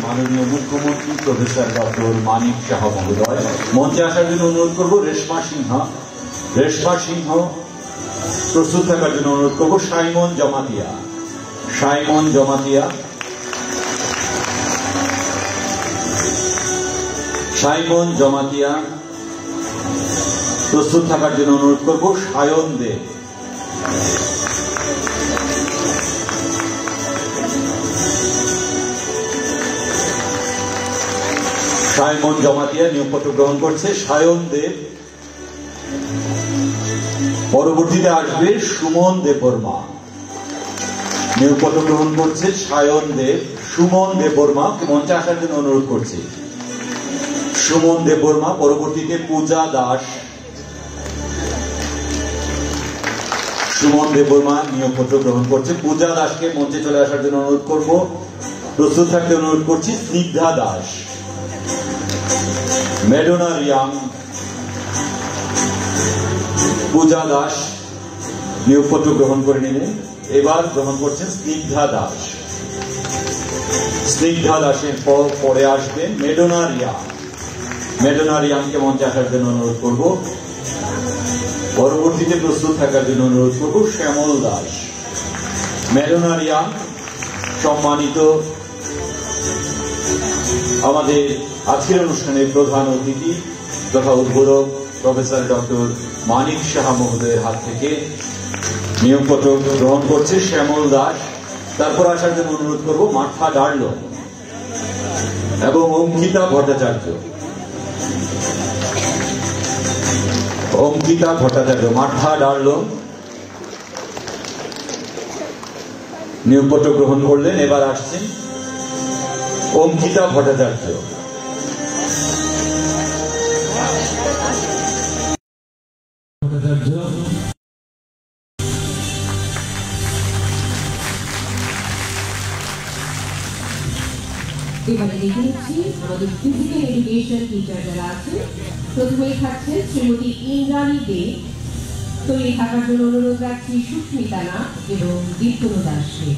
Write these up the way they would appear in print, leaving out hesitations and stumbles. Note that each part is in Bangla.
মাননীয় মুখ্যমন্ত্রী প্রফেসর ডক্টর মানিক সাহা মহোদয় মঞ্চে আসার জন্য অনুরোধ করব। রেশমা সিংহ প্রস্তুত থাকার জন্য অনুরোধ করব। সাইমন জমাতিয়া প্রস্তুত থাকার জন্য অনুরোধ করব। সায়ন দেব, সাইমন জমাতিয়া নিয়োগপত্র গ্রহণ করছে। সায়ন দেব। পরবর্তীতে আসবে সুমন দেববর্মা, নিয়োগপত্র গ্রহণ করছে সায়ন দেব। সুমন দেববর্মা মঞ্চে আসার জন্য অনুরোধ করছে। সুমন দেববর্মা। পরবর্তীতে পূজা দাস। সুমন দেববর্মা নিয়োগপত্র গ্রহণ করছে। পূজা দাসকে মঞ্চে চলে আসার জন্য অনুরোধ করব। প্রস্তুত থাকতে অনুরোধ করছি। স্নিগ্ধা দাস, মেডোনা রিয়াং। পূজা দাস নিয়োগপত্র গ্রহণ করে নিলেন। এবার গ্রহণ করছেন স্নিগ্ধা দাসের পরে আসবেন মেডোনা রিয়াংকে মঞ্চে আসার জন্য অনুরোধ করব। পরবর্তীতে প্রস্তুত থাকার জন্য অনুরোধ করব শ্যামল দাস। মেডোনা রিয়াং সম্মানিত আমাদের আজকের অনুষ্ঠানের প্রধান অতিথি তথা উদ্বোধক প্রফেসর ডক্টর মানিক সাহা মহোদয়ের হাত থেকে নিয়োগপত্র গ্রহণ করছে শ্যামল দাস। তারপর আসার জন্য অনুরোধ করব মার্থা ডার্লো এবং অঙ্কিতা ভট্টাচার্য। মার্থা ডার্লো নিয়োগপত্র গ্রহণ করলেন। এবার আসছেন অঙ্কিতা ভট্টাচার্য। এবারে দেখে নিচ্ছি আমাদের ফিজিক্যাল এডুকেশন টিচার যারা আছে। প্রথমেই থাকছে শ্রীমতী ইন্দ্রাণী দে। তৈরি থাকার জন্য অনুরোধ রাখছি সুস্মিতা নাথ এবং দীপ্তনু দাসকে।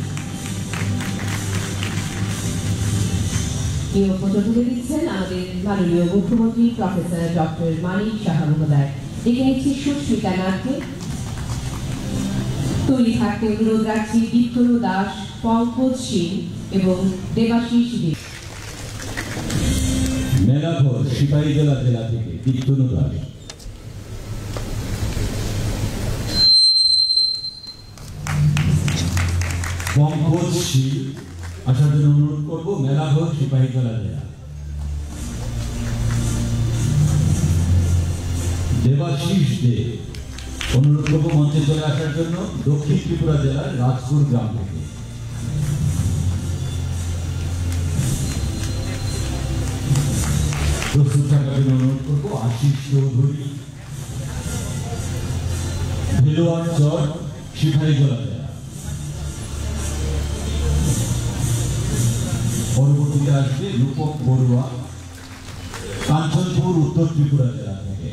নিয়োগপত্র তুলে দিচ্ছেন আমাদের মাননীয় মুখ্যমন্ত্রী প্রফেসর ডক্টর মানিক সাহা মহোদয়। দেখে নিচ্ছি সুস্মিতা নাথকে। তৈরি থাকতে অনুরোধ রাখছি দীপ্তনু দাস, পঙ্কজ সিং এবং দেবাশিস দে। মেলাঘর সিপাহীজলা জেলা থেকে দীপ্তনু দাস। পঙ্কজ সিং আসার জন্য অনুরোধ করব। মেলাঘর সিপাহীজলা জেলা। দেবাশিস দে অনুরোধ করব মঞ্চে চলে আসার জন্য। দক্ষিণ ত্রিপুরা জেলার রাজপুর গ্রাম থেকে। প্রস্তুত থাকার জন্য অনুরোধ করব আশিস চৌধুরী, ভেলোয়ার চর, সিপাহীজলা জেলা। পরবর্তীতে আসবে রূপক বড়ুয়া, কাঞ্চনপুর, উত্তর ত্রিপুরা জেলা থেকে।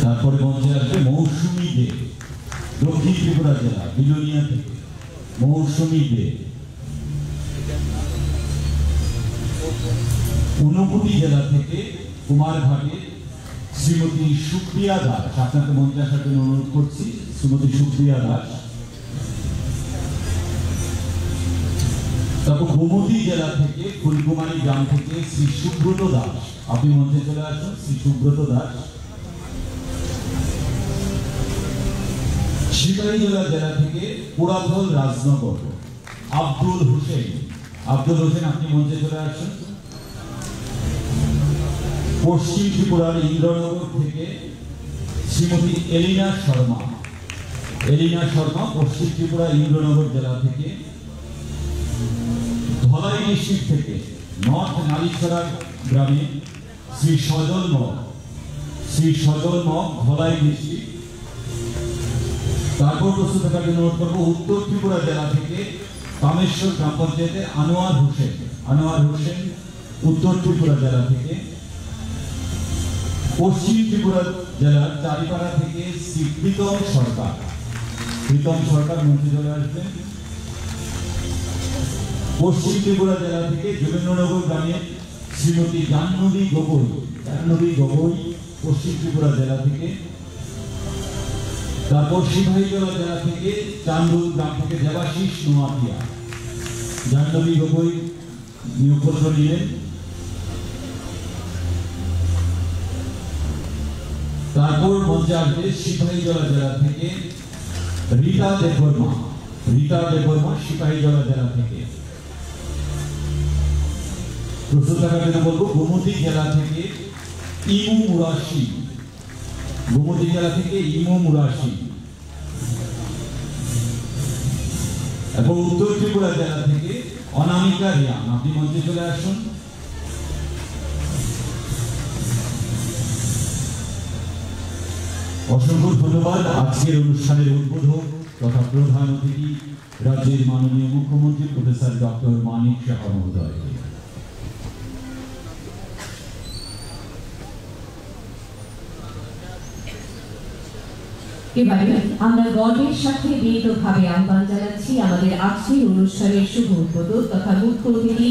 তারপরে মঞ্চে আসবে মৌসুমী দে, দক্ষিণ ত্রিপুরা জেলা বিলোনিয়া থেকে। মৌসুমী দে। ঊনকোটি জেলা থেকে কুমারঘাটে শ্রীমতী সুপ্রিয়া দাস। আপনাকে মঞ্চে আসার জন্য অনুরোধ করছি শ্রীমতী সুপ্রিয়া দাস। তারপর গোমতী জেলা থেকে ফুলকুমারী গ্রাম থেকে শ্রী সুব্রত দাস। আপনি মঞ্চে চলে আসুন শ্রী সুব্রত দাস। সিপাহীজলা জেলা থেকে পোড়াধল রাজনগর আব্দুল হোসেন। আপনি মঞ্চে চলে আসুন। পশ্চিম ত্রিপুরার ইন্দ্রনগর থেকে শ্রীমতী এলিনা শর্মা। পশ্চিম ত্রিপুরা ইন্দ্রনগর জেলা থেকে। ধলাই ডিস্ট্রিক্ট থেকে নর্থ নালিছড়া গ্রামে শ্রী সজল মগ, ধলাই ডিস্ট্রিক্ট। তারপর প্রস্তুত থাকার জন্য অনুরোধ করব উত্তর ত্রিপুরা জেলা থেকে কামেশ্বর গ্রাম পঞ্চায়েতে আনোয়ার হোসেন, উত্তর ত্রিপুরা জেলা থেকে। পশ্চিম ত্রিপুরা জেলার চারিপাড়া থেকে শ্রী প্রীতম সরকার। প্রীতম সরকার মন্ত্রী চলে আসবেন। পশ্চিম ত্রিপুরা জেলা থেকে যোগেন্দ্রনগর গ্রামে শ্রীমতী জাহ্নবী গগৈ পশ্চিম ত্রিপুরা জেলা থেকে। তারপর সিপাহীজলা জেলা থেকে চান্দুল গ্রাম থেকে দেবাশিস নোয়াতিয়া জাহ্নবী গগৈ নিয়োগপত্র নিলেন। তারপর মঞ্চে আসবে সিপাহীজলা জেলা থেকে রীতা দেববর্মা সিপাহীজলা জেলা থেকে। প্রস্তুত থাকার জন্য বলবো গোমতী জেলা থেকে ইমু মুরাশি এবং উত্তর ত্রিপুরা জেলা থেকে অনামিকা রিয়াং। আপনি মঞ্চে চলে আসুন। অসংখ্য ধন্যবাদ। আজকের অনুষ্ঠানের উদ্বোধক তথা প্রধান অতিথি রাজ্যের মাননীয় মুখ্যমন্ত্রী প্রফেসর ডক্টর মানিক সাহা মহোদয়। এবারে আমরা গর্বের সাথে বিনীতভাবে আহ্বান জানাচ্ছি আমাদের আজকের অনুষ্ঠানের শুভ উদ্বোধক তথা মুখ্য অতিথি,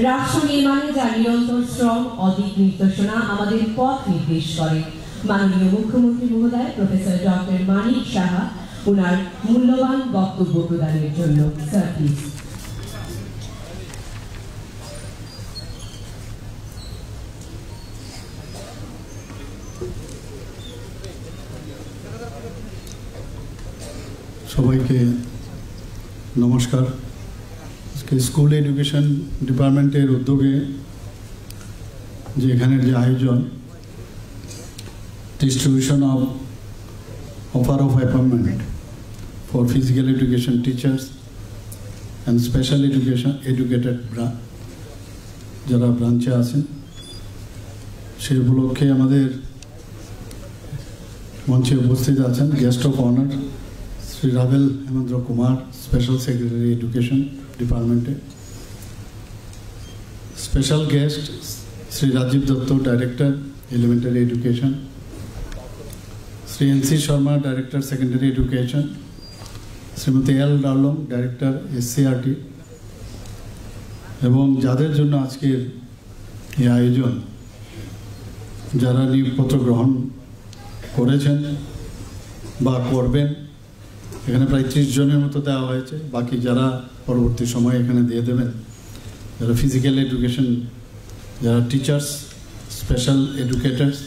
রাষ্ট্র নির্মাণে যার নিরন্তর শ্রম অধিক নির্দেশনা আমাদের পথ নির্দেশ করে, মাননীয় মুখ্যমন্ত্রী মহোদয় প্রফেসর ডক্টর মানিক সাহা, ওনার মূল্যবান বক্তব্য প্রদানের জন্য। Sir please. সবাইকে নমস্কার। আজকে স্কুল এডুকেশন ডিপার্টমেন্টের উদ্যোগে যে এখানের যে আয়োজন, distribution of offer of appointment for physical education teachers and special educated যারা ব্রাঞ্চে আছেন, সেই উপলক্ষে আমাদের মঞ্চে উপস্থিত আছেন guest of honour Shri Ravel Hemendra Kumar, special secretary education ডিপার্টমেন্টে। Special guest Shri Rajib Dutta, director elementary education, Shri N C Sharma, director secondary education, Shrimati L Darlong, director SCERT, এবং যাদের জন্য আজকের এই আয়োজন, যারা নিয়োগপত্র গ্রহণ করেছেন বা করবেন, এখানে প্রায় 30 জনের মতো দেওয়া হয়েছে। বাকি যারা পরবর্তী সময়ে এখানে দিয়ে দেবেন, যারা ফিজিক্যাল এডুকেশন, যারা টিচার্স, স্পেশাল এডুকেটার্স,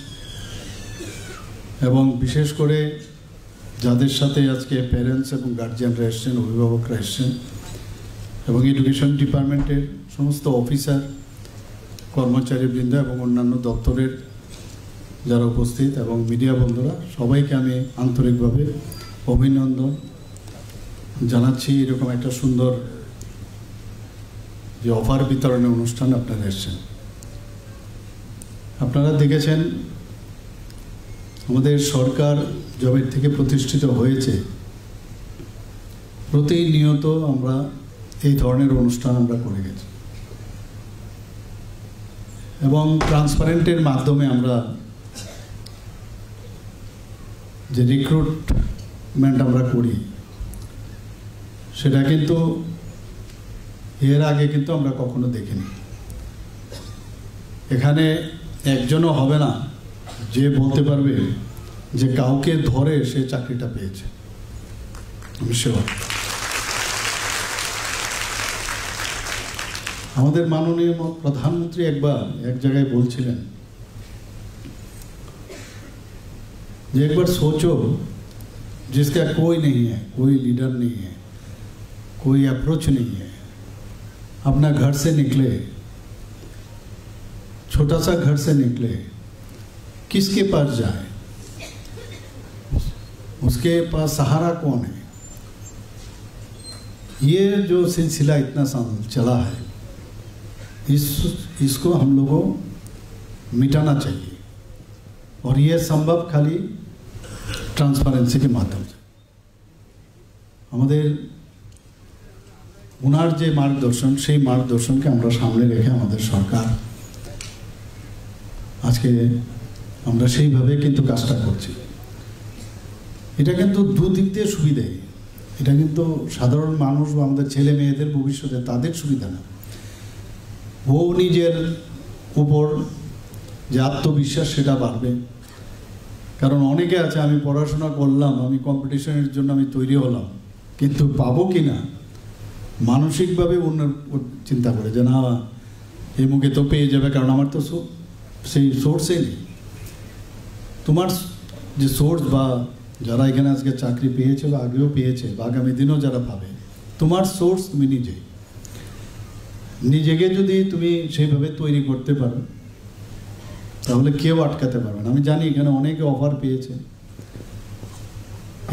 এবং বিশেষ করে যাদের সাথে আজকে প্যারেন্টস এবং গার্জিয়ানরা এসছেন, অভিভাবকরা এসছেন, এবং এডুকেশন ডিপার্টমেন্টের সমস্ত অফিসার, কর্মচারীবৃন্দ এবং অন্যান্য দপ্তরের যারা উপস্থিত এবং মিডিয়া বন্ধুরা, সবাইকে আমি আন্তরিকভাবে অভিনন্দন জানাচ্ছি। এরকম একটা সুন্দর যে অফার বিতরণের অনুষ্ঠান আপনারা এসেছেন। আপনারা দেখেছেন আমাদের সরকার যবে থেকে প্রতিষ্ঠিত হয়েছে, প্রতিনিয়ত আমরা এই ধরনের অনুষ্ঠান আমরা করে গেছি, এবং ট্রান্সপারেন্টের মাধ্যমে আমরা যে রিক্রুটমেন্ট আমরা করি, সেটা কিন্তু এর আগে কিন্তু আমরা কখনো দেখিনি। এখানে একজনও হবে না যে বলতে পারবে যে কাউকে ধরে সে চাকরিটা পেয়েছে। আমি শিওর আমাদের মাননীয় প্রধানমন্ত্রী একবার এক জায়গায় বলছিলেন যে একবার सोचो जिसका कोई नहीं है, कोई लीडर नहीं है, कोई अप्रोच नहीं है, अपना घर से निकले, छोटा सा घर से निकले, किसके पास जाए, उसके पास सहारा कौन है। ये जो सिलसिला इतना साल चला है, इसको हम लोगों मिटाना चाहिए, और ये संभव खाली ट्रांसपारेंसी के माध्यम से। আমাদের ওনার যে মার্গদর্শন, সেই মার্গদর্শনকে আমরা সামনে রেখে আমাদের সরকার আজকে আমরা সেইভাবে কিন্তু কাজটা করছি। এটা কিন্তু দুদিক দিয়ে সুবিধে। এটা কিন্তু সাধারণ মানুষ বা আমাদের ছেলে মেয়েদের ভবিষ্যতে তাদের সুবিধা না। ও নিজের উপর যে আত্মবিশ্বাস সেটা বাড়বে। কারণ অনেকে আছে আমি পড়াশোনা করলাম, আমি কম্পিটিশনের জন্য আমি তৈরি হলাম, কিন্তু পাবো কি না মানসিকভাবে অন্য চিন্তা করে যে না এই মুখে তো পেয়ে যাবে, কারণ আমার তো সেই সোর্সে নেই। তোমার যে সোর্স বা যারা এখানে আজকে চাকরি পেয়েছে বা আগেও পেয়েছে বা আগামী দিনেও যারা পাবে, তোমার সোর্স তুমি নিজেকে যদি তুমি সেইভাবে তৈরি করতে পারো তাহলে কেউ আটকাতে পারবে না। আমি জানি এখানে অনেকে অফার পেয়েছে,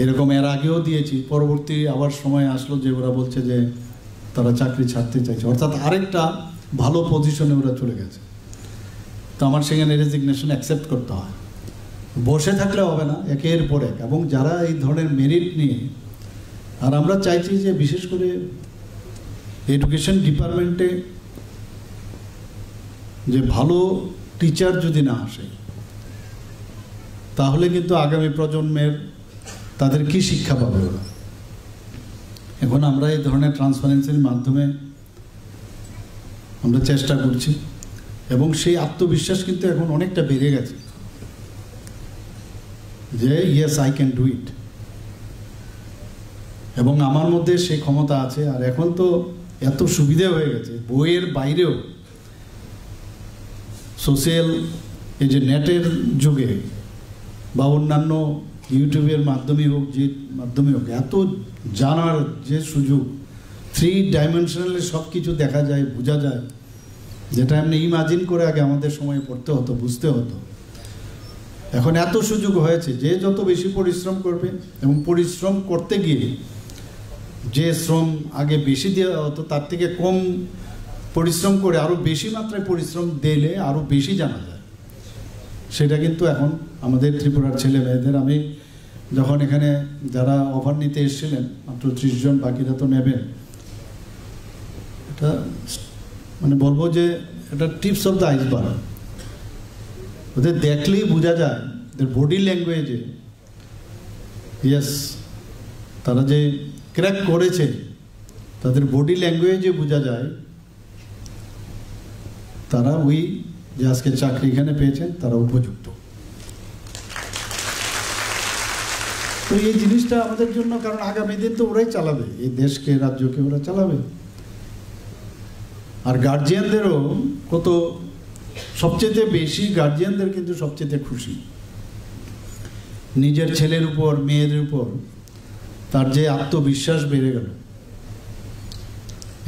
এরকম এর আগেও দিয়েছি, পরবর্তী আবার সময় আসলো যে ওরা বলছে যে তারা চাকরি ছাড়তে চাইছে, অর্থাৎ আরেকটা ভালো পজিশনে ওরা চলে গেছে। তো আমার সেখানে রেজিগনেশন অ্যাকসেপ্ট করতে হয়, বসে থাকলে হবে না, একের পর এক। এবং যারা এই ধরনের মেরিট নিয়ে, আর আমরা চাইছি যে বিশেষ করে এডুকেশন ডিপার্টমেন্টে যে ভালো টিচার যদি না আসে তাহলে কিন্তু আগামী প্রজন্মের তাদের কি শিক্ষা পাবে ওরা। এখন আমরা এই ধরনের ট্রান্সপারেন্সির মাধ্যমে আমরা চেষ্টা করছি এবং সেই আত্মবিশ্বাস কিন্তু এখন অনেকটা বেড়ে গেছে যে yes I can do it, এবং আমার মধ্যে সেই ক্ষমতা আছে। আর এখন তো এত সুবিধা হয়ে গেছে, বইয়ের বাইরেও সোশ্যাল এই যে নেটের যুগে বা অন্যান্য ইউটিউবের মাধ্যমে হোক, যে মাধ্যমে হোক, এত জানার যে সুযোগ, 3 ডাইমেনশনালে সব কিছু দেখা যায়, বোঝা যায়, যেটা এমনি ইমাজিন করে আগে আমাদের সময় পড়তে হতো, বুঝতে হতো। এখন এত সুযোগ হয়েছে যে যত বেশি পরিশ্রম করবে, এবং পরিশ্রম করতে গিয়ে যে শ্রম আগে বেশি দেওয়া হতো তার থেকে কম পরিশ্রম করে আরও বেশি মাত্রায় পরিশ্রম দিলে আরও বেশি জানা যায়। সেটা কিন্তু এখন আমাদের ত্রিপুরার ছেলে মেয়েদের, আমি যখন এখানে যারা অফার নিতে এসেছিলেন মাত্র 30 জন, বাকিরা তো নেবেন, এটা মানে বলবো যে এটা টিপস অফ দ্য আইসবার্গ। ওদের দেখলেই বোঝা যায়, ওদের বডি ল্যাঙ্গুয়েজে ইয়েস তারা যে ক্র্যাক করেছে, তাদের বডি ল্যাঙ্গুয়েজে বোঝা যায় তারা ওই যে আজকে চাকরি এখানে পেয়েছেন তারা উপযুক্ত। তো এই জিনিসটা আমাদের জন্য, কারণ আগামী দিন তো ওরাই চালাবে এই দেশকে, রাজ্যকে ওরা চালাবে। আর গার্জিয়ানদেরও কত, সবচেয়ে বেশি গার্জিয়ানদের কিন্তু সবচেয়ে খুশি নিজের ছেলের উপর, মেয়েদের উপর তার যে আত্মবিশ্বাস বেড়ে গেল।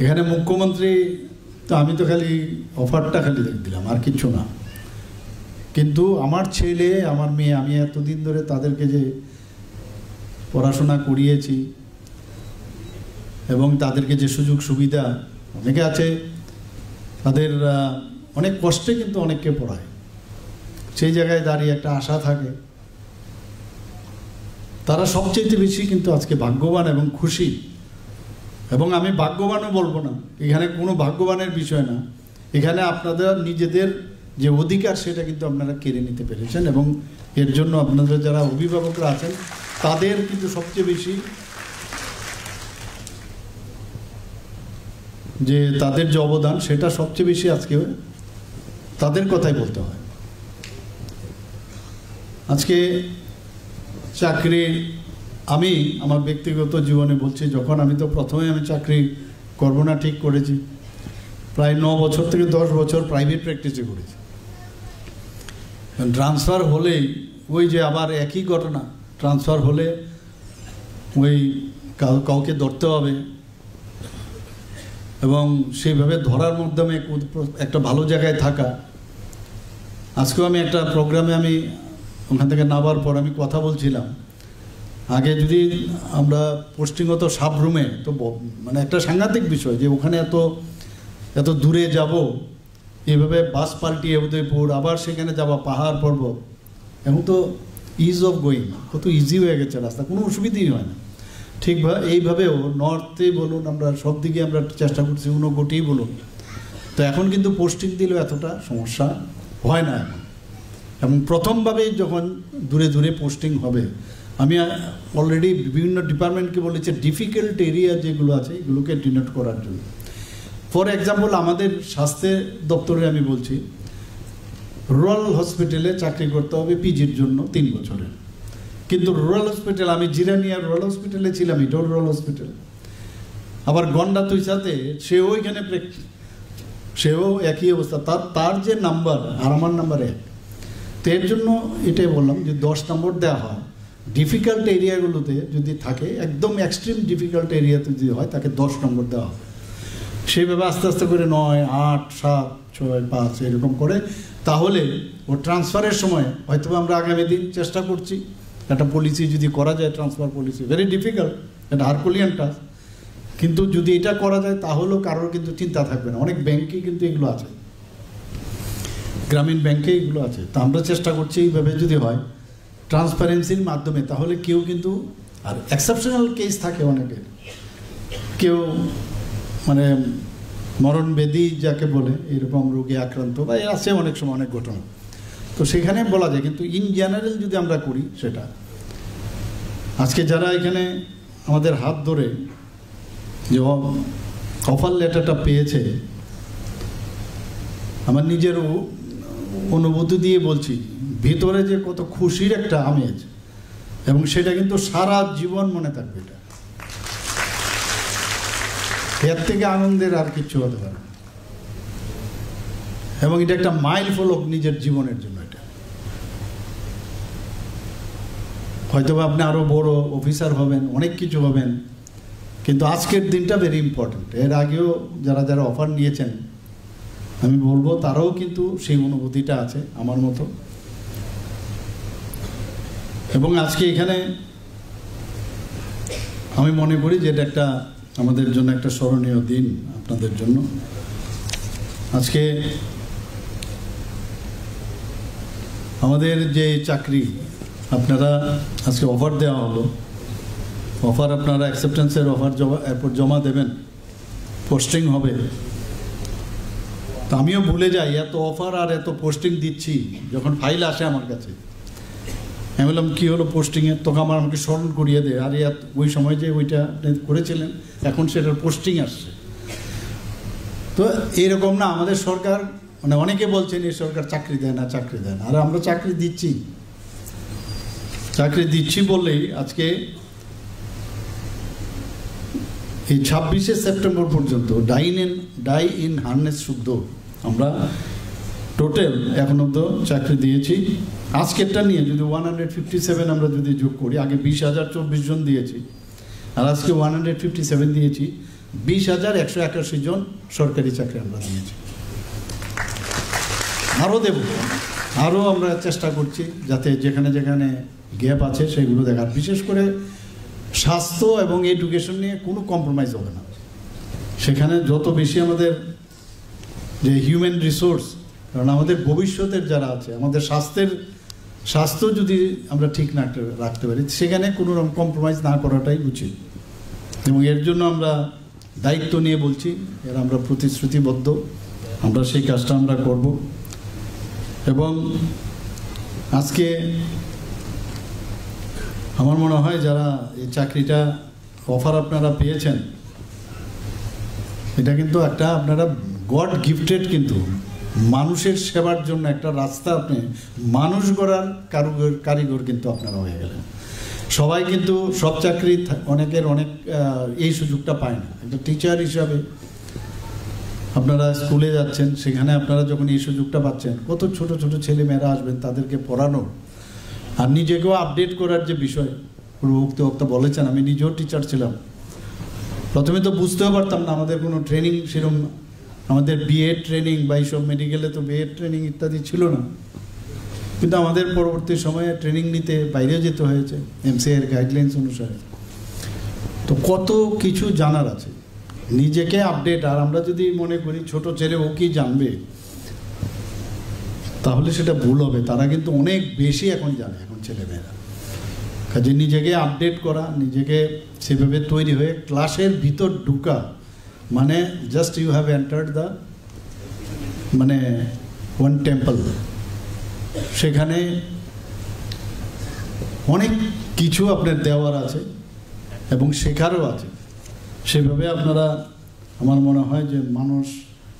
এখানে মুখ্যমন্ত্রী তো আমি তো খালি অফারটা খালি দিলাম, আর কিছু না, কিন্তু আমার ছেলে আমার মেয়ে, আমি এতদিন ধরে তাদেরকে যে পড়াশোনা করিয়েছি এবং তাদেরকে যে সুযোগ সুবিধা, অনেকে আছে তাদের অনেক কষ্টে কিন্তু অনেককে পড়ায়, সেই জায়গায় দাঁড়িয়ে একটা আশা থাকে, তারা সবচেয়ে বেশি কিন্তু আজকে ভাগ্যবান এবং খুশি। এবং আমি ভাগ্যবানও বলবো না, এখানে কোনো ভাগ্যবানের বিষয় না, এখানে আপনাদের নিজেদের যে অধিকার সেটা কিন্তু আপনারা কেড়ে নিতে পেরেছেন, এবং এর জন্য আপনাদের যারা অভিভাবকরা আছেন তাদের কিন্তু সবচেয়ে বেশি যে তাদের যে অবদান সেটা সবচেয়ে বেশি আজকে তাদের কথাই বলতে হয়। আজকে চাকরি, আমি আমার ব্যক্তিগত জীবনে বলছি, যখন আমি তো প্রথমে আমি চাকরি করবো না ঠিক করেছি, প্রায় 9 বছর থেকে 10 বছর প্রাইভেট প্র্যাকটিসে করেছি। ট্রান্সফার হলেই ওই যে আবার একই ঘটনা, ট্রান্সফার হলে ওই কাউকে ধরতে হবে, এবং সেইভাবে ধরার মাধ্যমে একটা ভালো জায়গায় থাকা। আজকেও আমি একটা প্রোগ্রামে, আমি ওখান থেকে নামার পর আমি কথা বলছিলাম, আগে যদি আমরা পোস্টিং হতো সাবরুমে, তো মানে একটা সাংঘাতিক বিষয় যে ওখানে এত দূরে যাব, এভাবে বাস পাল্টিয়ে উদয়পুর, আবার সেখানে যাওয়া, পাহাড় পর্বত। এখন তো ইজ অফ গোয়িং, কত ইজি হয়ে গেছে রাস্তা, কোনো অসুবিধাই হয় না। ঠিকভাবে এইভাবেও নর্থে বলুন, আমরা সব দিকে আমরা চেষ্টা করছি, ঊনকোটিই বলুন, তো এখন কিন্তু পোস্টিং দিলেও এতটা সমস্যা হয় না এখন। এবং প্রথমভাবেই যখন দূরে দূরে পোস্টিং হবে, আমি অলরেডি বিভিন্ন ডিপার্টমেন্টকে বলেছি ডিফিকাল্ট এরিয়া যেগুলো আছে এগুলোকে ডিনোট করার জন্য। ফর এক্সাম্পল আমাদের স্বাস্থ্য দপ্তরে আমি বলছি রুরাল হসপিটালে চাকরি করতে হবে পিজির জন্য 3 বছরের, কিন্তু রুরাল হসপিটাল আমি জিরানিয়া রুরাল হসপিটালে ছিলাম, এটাও রুরাল হসপিটাল। আবার গন্ডা তুইসাতে সেও এখানে সেও একই অবস্থা, তার যে নাম্বার আর আমার নাম্বার 1। তো এর জন্য এটাই বললাম যে 10 নম্বর দেওয়া হয় ডিফিকাল্ট এরিয়াগুলোতে যদি থাকে, একদম এক্সট্রিম ডিফিকাল্ট এরিয়াতে যদি হয় তাকে 10 নম্বর দেওয়া হবে। সেইভাবে আস্তে আস্তে করে 9, 8, 7, 6, 5 এরকম করে, তাহলে ও ট্রান্সফারের সময় হয়তো আমরা আগামী দিন চেষ্টা করছি একটা পলিসি যদি করা যায়, ট্রান্সফার পলিসি ভেরি ডিফিকাল্ট, এটা হারকুলিয়ান টাস্ক, কিন্তু যদি এটা করা যায় তাহলেও কারোর কিন্তু চিন্তা থাকবে না। অনেক ব্যাংকে কিন্তু এগুলো আছে, গ্রামীণ ব্যাংকে এগুলো আছে। তো আমরা চেষ্টা করছি এইভাবে যদি হয় ট্রান্সপারেন্সির মাধ্যমে, তাহলে কেউ কিন্তু, আর এক্সেপশনাল কেস থাকে অনেকের, কেউ মানে মরণ ব্যাধি যাকে বলে এরকম রোগে আক্রান্ত বা আছে অনেক সময় অনেক ঘটনা, তো সেখানে বলা যায়। কিন্তু ইন জেনারেল যদি আমরা করি সেটা, আজকে যারা এখানে আমাদের হাত ধরে যে অফার লেটারটা পেয়েছে, আমার নিজের অনুভূতি দিয়ে বলছি, ভিতরে যে কত খুশির একটা আমেজ, এবং সেটা কিন্তু সারা জীবন মনে থাকবে। এটা এর থেকে আনন্দের আর কিছু হতে পারে, এবং এটা একটা মাইল ফলক নিজের জীবনের জন্য। এটা হয়তো আপনি আরো বড় অফিসার হবেন, অনেক কিছু হবেন, কিন্তু আজকের দিনটা ভেরি ইম্পর্টেন্ট। এর আগেও যারা যারা অফার নিয়েছেন আমি বলবো তারাও কিন্তু সেই অনুভূতিটা আছে আমার মতো। এবং আজকে এখানে আমি মনে করি যে এটা একটা আমাদের জন্য একটা স্মরণীয় দিন, আপনাদের জন্য। আজকে আমাদের যে চাকরি আপনারা আজকে অফার দেওয়া হলো, অফার আপনারা অ্যাকসেপ্টেন্সের অফার এরপর জমা দেবেন, পোস্টিং হবে। তো আমিও ভুলে যাই এত অফার আর এত পোস্টিং দিচ্ছি, যখন ফাইল আসে আমার কাছে আমি বললাম কী হলো পোস্টিংয়ের, তখন আমাকে স্মরণ করিয়ে দেয়, আরে ওই সময় যে ওইটা করেছিলেন এখন সেটার পোস্টিং আসছে। তো এরকম না, আমাদের সরকার মানে অনেকে বলছেন এই সরকার চাকরি দেয় না, চাকরি দেয় না, আর আমরা চাকরি দিচ্ছি বলেই আজকে এই 26শে সেপ্টেম্বর পর্যন্ত ডাই ইন হার্নেস শুদ্ধ আমরা টোটাল এখন অব্দি চাকরি দিয়েছি। আজকেরটা নিয়ে যদি 157 আমরা যদি যোগ করি, আগে 20,024 জন দিয়েছি, আর আজকে 157 দিয়েছি, 20,181 জন সরকারি চাকরি আমরা দিয়েছি। আরও দেব, আরও আমরা চেষ্টা করছি যাতে যেখানে যেখানে গ্যাপ আছে সেগুলো দেখার, বিশেষ করে স্বাস্থ্য এবং এডুকেশন নিয়ে কোনো কম্প্রোমাইজ হবে না। সেখানে যত বেশি আমাদের যে হিউম্যান রিসোর্স, কারণ আমাদের ভবিষ্যতের যারা আছে, আমাদের স্বাস্থ্য যদি আমরা ঠিক না রাখতে পারি, সেখানে কোনো রকম কম্প্রোমাইজ না করাটাই উচিত। এবং এর জন্য আমরা দায়িত্ব নিয়ে বলছি, এর আমরা প্রতিশ্রুতিবদ্ধ, আমরা সেই কাজটা আমরা করব। এবং আজকে আমার মনে হয় যারা এই চাকরিটা অফার আপনারা পেয়েছেন, এটা কিন্তু একটা আপনারা গড গিফটেড, কিন্তু মানুষের সেবার জন্য একটা রাস্তা, আপনি মানুষ গড়ার কারিগর কিন্তু আপনারা হয়ে গেলেন। সবাই কিন্তু সব চাকরি অনেকের অনেক এই সুযোগটা পায় না। একটা টিচার হিসাবে আপনারা স্কুলে যাচ্ছেন, সেখানে আপনারা যখন এই সুযোগটা পাচ্ছেন, কত ছোট ছোট ছেলে মেয়েরা আসবেন, তাদেরকে পড়ানোর আর নিজেকেও আপডেট করার যে বিষয় বক্তা বলেছেন। আমি নিজেও টিচার ছিলাম, প্রথমে তো বুঝতেও পারতাম না, আমাদের কোনো ট্রেনিং সেরকম, আমাদের বিএড ট্রেনিং বা এইসব মেডিকেলে তো বিএড ট্রেনিং ইত্যাদি ছিল না, কিন্তু আমাদের পরবর্তী সময়ে ট্রেনিং নিতে বাইরে যেতে হয়েছে এমসিআই এর গাইডলাইন্স অনুসারে। তো কত কিছু জানার আছে, নিজেকে আপডেট। আর আমরা যদি মনে করি ছোট ছেলে ও কি জানবে, তাহলে সেটা ভুল হবে। তারা কিন্তু অনেক বেশি এখন জানে, এখন ছেলেমেয়েরা। কাজে নিজেকে আপডেট করা, নিজেকে সেভাবে তৈরি হয়ে ক্লাসের ভিতর ঢুকা, মানে just you have entered the মানে ওয়ান টেম্পল, সেখানে অনেক কিছু আপনার দেওয়ার আছে এবং শেখারও আছে। সেভাবে আপনারা, আমার মনে হয় যে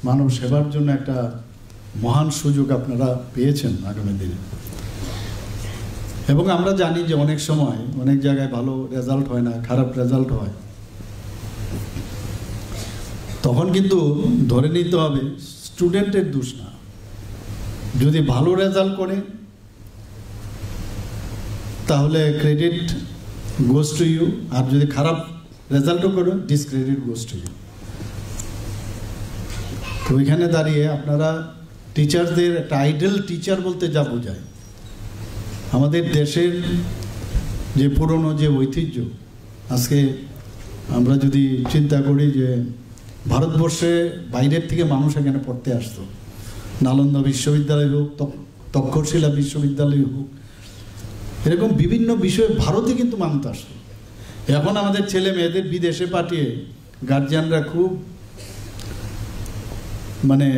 মানব সেবার জন্য একটা মহান সুযোগ আপনারা পেয়েছেন আগামী দিনে। এবং আমরা জানি যে অনেক সময় অনেক জায়গায় ভালো রেজাল্ট হয় না, খারাপ রেজাল্ট হয়। তখন কিন্তু ধরে নিতে হবে স্টুডেন্টের দোষ না। যদি ভালো রেজাল্ট করে তাহলে ক্রেডিট গোজ টু ইউ, আর যদি খারাপ রেজাল্টও করো ডিসক্রেডিট গোজ টু ইউ। তো ওইখানে দাঁড়িয়ে আপনারা টিচারদের একটা আইডল টিচার বলতে যা বোঝায়, আমাদের দেশের যে পুরনো যে ঐতিহ্য, আজকে আমরা যদি চিন্তা করি যে ভারতবর্ষে বাইরের থেকে মানুষ এখানে পড়তে আসতো, নালন্দা বিশ্ববিদ্যালয় হোক, তক্ষশিলা বিশ্ববিদ্যালয় হোক, এরকম বিভিন্ন বিষয়ে ভারতে কিন্তু মানুষ আসতো। এখন আমাদের ছেলে মেয়েদের বিদেশে পাঠিয়ে গার্জিয়ানরা খুব মানে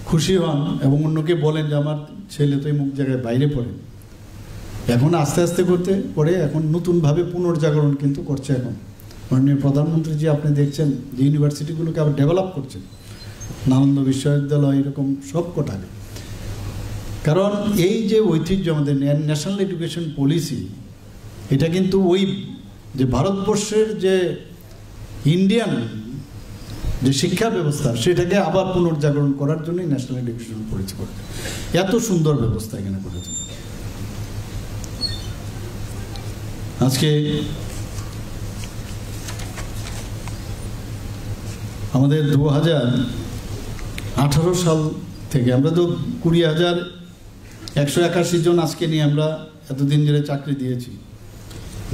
খুশি হন এবং অন্যকে বলেন যে আমার ছেলে তো এই মুখ জায়গায় বাইরে পড়ে। এখন আস্তে আস্তে করতে পড়ে এখন নতুনভাবে পুনর্জাগরণ কিন্তু করছে। এখন মাননীয় প্রধানমন্ত্রী যে আপনি দেখছেন যে ইউনিভার্সিটিগুলোকে আবার ডেভেলপ করছেন, নালন্দা বিশ্ববিদ্যালয় এরকম সব কটাকে। কারণ এই যে ঐতিহ্য আমাদের ন্যাশনাল এডুকেশন পলিসি, এটা কিন্তু ওই যে ভারতবর্ষের যে ইন্ডিয়ান যে শিক্ষা ব্যবস্থা সেটাকে আবার পুনর্জাগরণ করার জন্যই ন্যাশনাল এডুকেশন পলিসি করেছে। এত সুন্দর ব্যবস্থা এখানে করেছে। আজকে আমাদের 2018 সাল থেকে আমরা তো 20,181 জন আজকে নিয়ে আমরা এতদিন ধরে চাকরি দিয়েছি।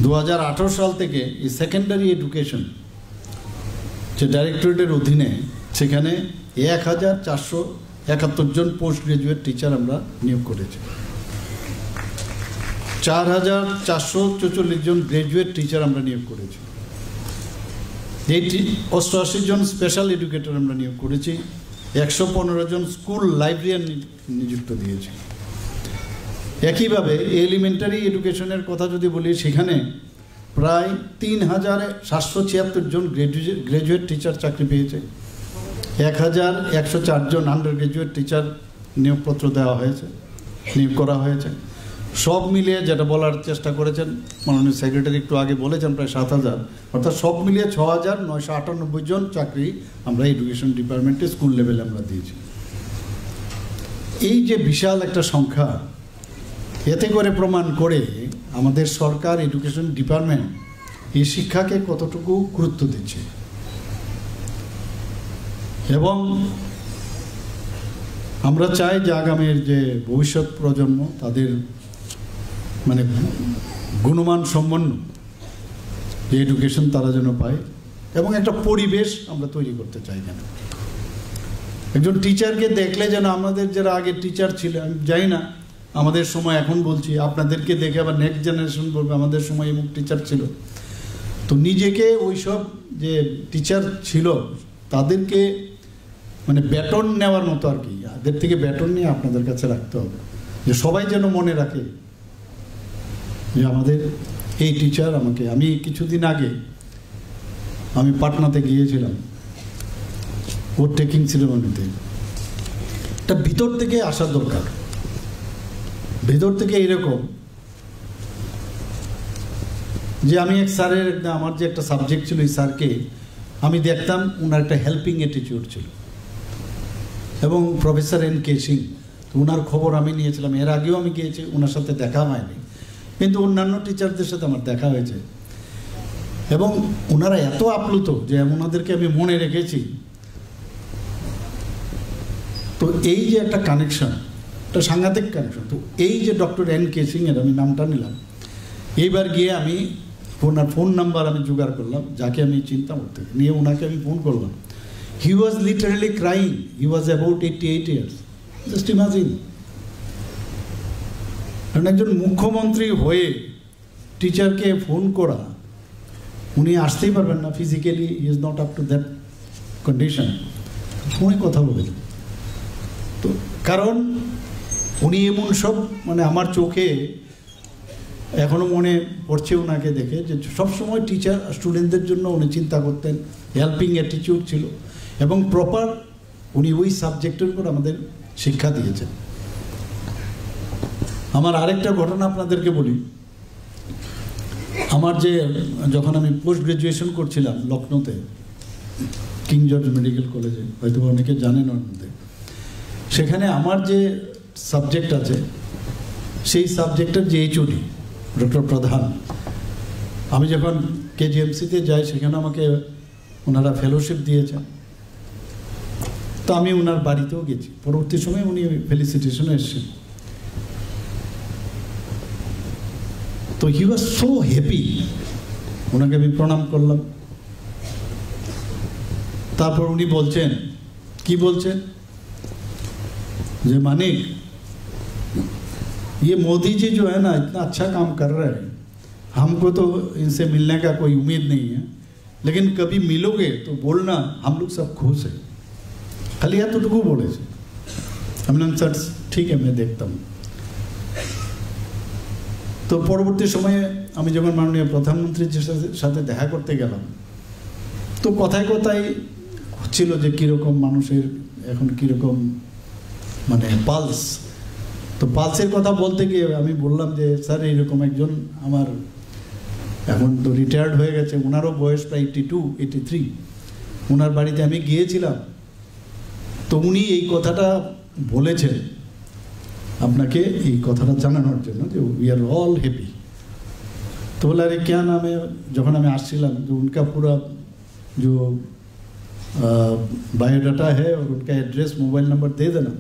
2018 সাল থেকে এই সেকেন্ডারি এডুকেশন যে ডাইরেক্টরেটের অধীনে সেখানে 1,471 জন পোস্ট গ্রাজুয়েট টিচার আমরা নিয়োগ করেছি। 4,444 জন গ্রাজুয়েট টিচার আমরা নিয়োগ করেছি। 88 জন স্পেশাল এডুকেটর আমরা নিয়োগ করেছি। 115 জন স্কুল লাইব্রেরিয়ান নিযুক্ত দিয়েছি। একইভাবে এলিমেন্টারি এডুকেশনের কথা যদি বলি, সেখানে প্রায় 3,776 জন গ্রাজুয়েট টিচার চাকরি পেয়েছে। 1,104 জন আন্ডার গ্রাজুয়েট টিচার নিয়োগপত্র দেওয়া হয়েছে, নিয়োগ করা হয়েছে। সব মিলিয়ে যেটা বলার চেষ্টা করেছেন মাননীয় সেক্রেটারি একটু আগে বলেছেন, প্রায় 7,000, অর্থাৎ সব মিলিয়ে 6,998 জন চাকরি আমরা এডুকেশন ডিপার্টমেন্টে স্কুল লেভেলে আমরা দিয়েছি। এই যে বিশাল একটা সংখ্যা, এতে করে প্রমাণ করে আমাদের সরকার এডুকেশন ডিপার্টমেন্ট এই শিক্ষাকে কতটুকু গুরুত্ব দিচ্ছে। এবং আমরা চাই যে আগামীর যে ভবিষ্যৎ প্রজন্ম তাদের মানে গুণমান সম্পন্ন যে এডুকেশন তারা যেন পায়, এবং একটা পরিবেশ আমরা তৈরি করতে চাই। যেন একজন টিচারকে দেখলে যেন আমাদের যারা আগে টিচার ছিল, আমি জানি না আমাদের সময়, এখন বলছি আপনাদেরকে দেখে আবার নেক্সট জেনারেশন বলবে আমাদের সময় এমন টিচার ছিল। তো নিজেকে ওইসব যে টিচার ছিল তাদেরকে মানে ব্যাটন নেওয়ার মতো আর কি, এদের থেকে ব্যাটন নিয়ে আপনাদের কাছে রাখতে হবে, যে সবাই যেন মনে রাখে যে আমাদের এই টিচার আমাকে। আমি কিছুদিন আগে আমি পাটনাতে গিয়েছিলাম ওর টেকিং সেরেমনিতে। এটা ভিতর থেকে আসা দরকার, ভেতর থেকে এরকম যে আমি এক স্যারের, আমার যে একটা সাবজেক্ট ছিল এই স্যারকে আমি দেখতাম, ওনার একটা হেল্পিং অ্যাটিটিউড ছিল। এবং প্রফেসর N.K. সিং, ওনার খবর আমি নিয়েছিলাম, এর আগেও আমি গিয়েছি, ওনার সাথে দেখা হয়নি, কিন্তু অন্যান্য টিচারদের সাথে আমার দেখা হয়েছে। এবং ওনারা এত আপ্লুত যে ওনাদেরকে আমি মনে রেখেছি। তো এই যে একটা কানেকশন, একটা সাংঘাতিক কানেকশন। তো এই যে ডক্টর N.K. সিংয়ের আমি নামটা নিলাম, এইবার গিয়ে আমি ওনার ফোন নাম্বার আমি জোগাড় করলাম, যাকে আমি চিন্তা করতে নিয়ে ওনাকে আমি ফোন করলাম। He was literally crying, he was about 88 years. Just imagine, কারণ একজন মুখ্যমন্ত্রী হয়ে টিচারকে ফোন করা, উনি আসতেই পারবেন না, physically he is not up to that condition, ফোনে কথা বলেন। তো কারণ উনি এমন সব মানে আমার চোখে এখনও মনে পড়ছে ওনাকে দেখে যে সবসময় টিচার স্টুডেন্টদের জন্য উনি চিন্তা করতেন, হেল্পিং অ্যাটিটিউড ছিল এবং প্রপার উনি ওই সাবজেক্টের উপর আমাদের শিক্ষা দিয়েছেন। আমার আরেকটা ঘটনা আপনাদেরকে বলি। আমার যে যখন আমি পোস্ট গ্রাজুয়েশন করছিলাম লখনৌতে কিং জর্জ মেডিকেল কলেজে, হয়তো অনেকে জানেন ওর মধ্যে, সেখানে আমার যে সাবজেক্ট আছে সেই সাবজেক্টের যে এইচওডি ডক্টর প্রধান, আমি যখন কেজিএমসিতে যাই সেখানে আমাকে ওনারা ফেলোশিপ দিয়েছেন। তো আমি ওনার বাড়িতেও গেছি, পরবর্তী সময় উনি ফেলিসিটেশনে এসেছেন। তো হি ওয়াজ সো হ্যাপি, ওনাকে আমি প্রণাম করলাম। তারপর উনি বলছেন, কি বলছেন, যে मानिक ये मोदी जी जो है ना इतना अच्छा काम कर रहे हैं, हमको तो इनसे मिलने का कोई उम्मीद नहीं है, लेकिन कभी मिलोगे तो बोलना हम लोग सब खुश हैं। खाली এতটুকু বলেছে। আমি বললাম স্যার ঠিক আছে, আমি দেখতাম। তো পরবর্তী সময়ে আমি যখন মাননীয় প্রধানমন্ত্রীর সাথে দেখা করতে গেলাম, তো কথায় কথায় হচ্ছিল যে কীরকম মানুষের এখন কীরকম মানে পালস। তো পালসের কথা বলতে গিয়ে আমি বললাম যে স্যার এইরকম একজন আমার এখন তো রিটায়ার্ড হয়ে গেছে, ওনারও বয়স প্রায় 82-83, ওনার বাড়িতে আমি গিয়েছিলাম। তো উনি এই কথাটা বলেছেন আপনাকে, এই কথাটা জানানোর জন্য যে উই আর অল হ্যাপি। तो बोला अरे क्या नाम है, जब मैं आशीलम जो उनका पूरा जो बायोडाटा है और उनका एड्रेस मोबाइल नंबर दे देना।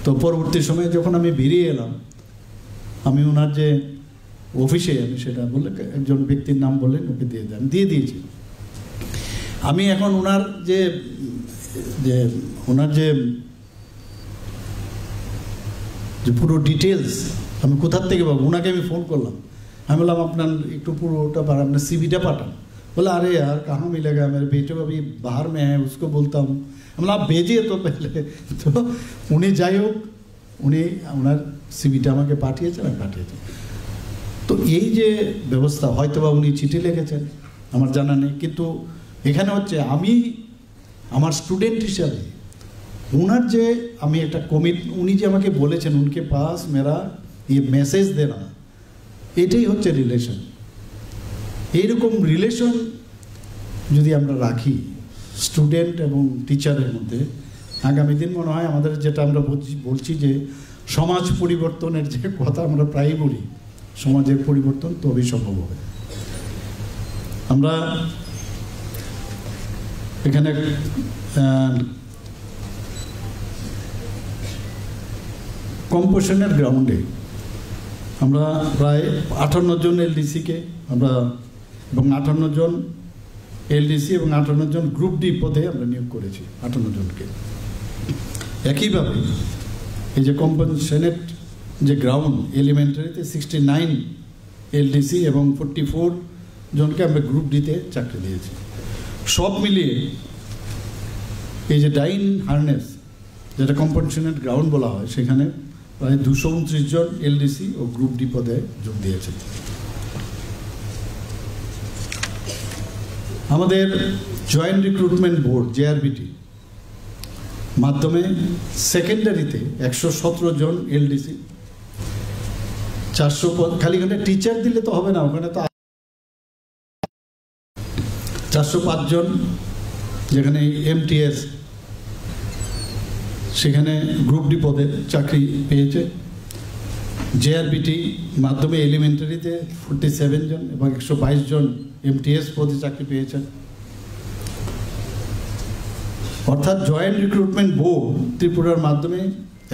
तो परवर्ती समय যখন আমি বেরিয়ে এলাম, আমি ওনার যে অফিসে আমি সেটা বললে একজন ব্যক্তির নাম বললেন, ওকে দিয়ে দেন, দিয়ে দিয়েছি। আমি এখন ওনার যে ওনার যে পুরো ডিটেলস আমি কোথা থেকে পাবো, ওনাকে আমি ফোন করলাম। আমি বললাম আপনার একটু পুরোটা আপনার सीवीটা पाठान। बोला अरे यार कहाँ मिलेगा, मेरे बेटे अभी बाहर में है, उसको बोलता हूँ। मतलब आप भेजिए तो पहले। तो उन्हें যাই হোক উনি ওনার सीवीটা আমাকে পাঠিয়েছেন, আমি পাঠিয়েছি। তো এই যে ব্যবস্থা হয়তো বা উনি চিঠি লিখেছেন আমার জানা নেই, কিন্তু এখানে হচ্ছে আমি আমার স্টুডেন্ট হিসাবে ওনার যে আমি একটা উনি যে আমাকে বলেছেন উনকে পাস মেরা ये মেসেজ দেনা, এটাই হচ্ছে রিলেশন। এইরকম রিলেশন যদি আমরা রাখি স্টুডেন্ট এবং টিচারের মধ্যে, আগামী দিন মনে হয় আমাদের যেটা আমরা বলছি যে সমাজ পরিবর্তনের যে কথা আমরা প্রায়ই বলি, সমাজের পরিবর্তন তবেই সম্ভব হবে। আমরা এখানে কম্পোজিশনের গ্রাউন্ডে আমরা প্রায় 58 জন এলডিসিকে আমরা এবং 58 জন এলডিসি এবং 58 জন গ্রুপ ডি পদে আমরা নিয়োগ করেছি 58 জনকে। একইভাবে এই যে কম্পোজিশনের যে গ্রাউন্ড এলিমেন্টারিতে 69 এলডিসি এবং 44 জনকে আমরা গ্রুপ ডিতে চাকরি দিয়েছি। সব মিলিয়ে এই যে ডাইন হার্নেস যেটা কম্পোজিশনের গ্রাউন্ড বলা হয়, সেখানে প্রায় 229 জন এলডিসি ও গ্রুপ ডি পদে যোগ দিয়েছে। আমাদের জয়েন্ট রিক্রুটমেন্ট বোর্ড জেআরবিটি মাধ্যমে সেকেন্ডারিতে 117 জন এলডিসি, 400 পদ, খালি ওখানে টিচার দিলে তো হবে না, ওখানে তো 405 জন যেখানে এমটিএস সেখানে গ্রুপ ডি পদে চাকরি পেয়েছে। জেআরবিটি মাধ্যমে এলিমেন্টারিতে 47 জন এবং 122 জন এমটিএস পদে চাকরি পেয়েছেন। অর্থাৎ জয়েন্ট রিক্রুটমেন্ট বোর্ড ত্রিপুরার মাধ্যমে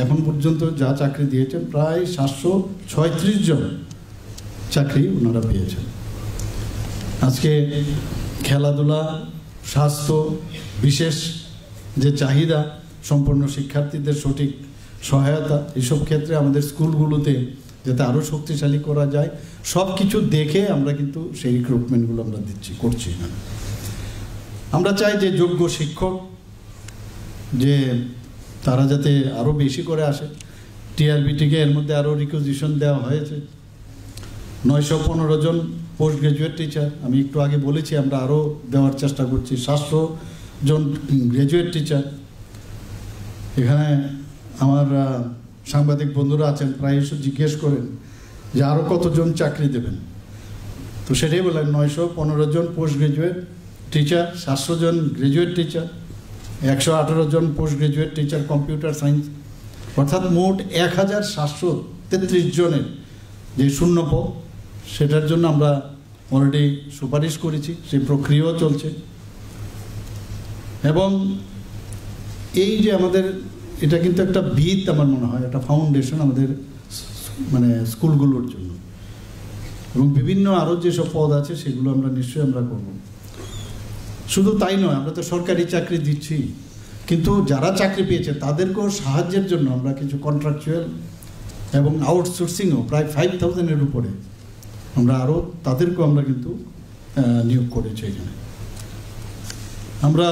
এখন পর্যন্ত যা চাকরি দিয়েছেন প্রায় 736 জন চাকরি ওনারা পেয়েছেন। আজকে খেলাধুলা, স্বাস্থ্য, বিশেষ যে চাহিদা সম্পন্ন শিক্ষার্থীদের সঠিক সহায়তা, এসব ক্ষেত্রে আমাদের স্কুলগুলোতে যাতে আরও শক্তিশালী করা যায়, সব কিছু দেখে আমরা কিন্তু সেই রিক্রুটমেন্টগুলো আমরা করছি না। আমরা চাই যে যোগ্য শিক্ষক যে তারা যাতে আরও বেশি করে আসে। টিআরবিটিকে এর মধ্যে আরও রিকুইজিশন দেওয়া হয়েছে 915 জন পোস্ট গ্রাজুয়েট টিচার। আমি একটু আগে বলেছি আমরা আরও দেওয়ার চেষ্টা করছি। 700 জন গ্রাজুয়েট টিচার। এখানে আমার সাংবাদিক বন্ধুরা আছেন, প্রায়শই জিজ্ঞেস করেন যে আরও কতজন চাকরি দেবেন, তো সেটাই বললাম 915 জন পোস্ট গ্রাজুয়েট টিচার, 700 জন গ্রাজুয়েট টিচার, 118 জন post graduate teacher computer science, অর্থাৎ মোট 1733 জনের যে শূন্য পদ, সেটার জন্য আমরা অলরেডি সুপারিশ করেছি, সেই প্রক্রিয়াও চলছে। এবং এই যে আমাদের এটা কিন্তু একটা ভিত, আমার মনে হয় একটা ফাউন্ডেশন আমাদের মানে স্কুলগুলোর জন্য, এবং বিভিন্ন আরও যেসব পদ আছে সেগুলো আমরা নিশ্চয়ই আমরা করব। শুধু তাই নয়, আমরা তো সরকারি চাকরি দিচ্ছি, কিন্তু যারা চাকরি পেয়েছে তাদেরকেও সাহায্যের জন্য আমরা কিছু কন্ট্রাকচুয়াল এবং আউটসোর্সিংও প্রায় 5000-এর উপরে আমরা আরও তাদেরকেও আমরা কিন্তু নিয়োগ করেছি। এখানে আমরা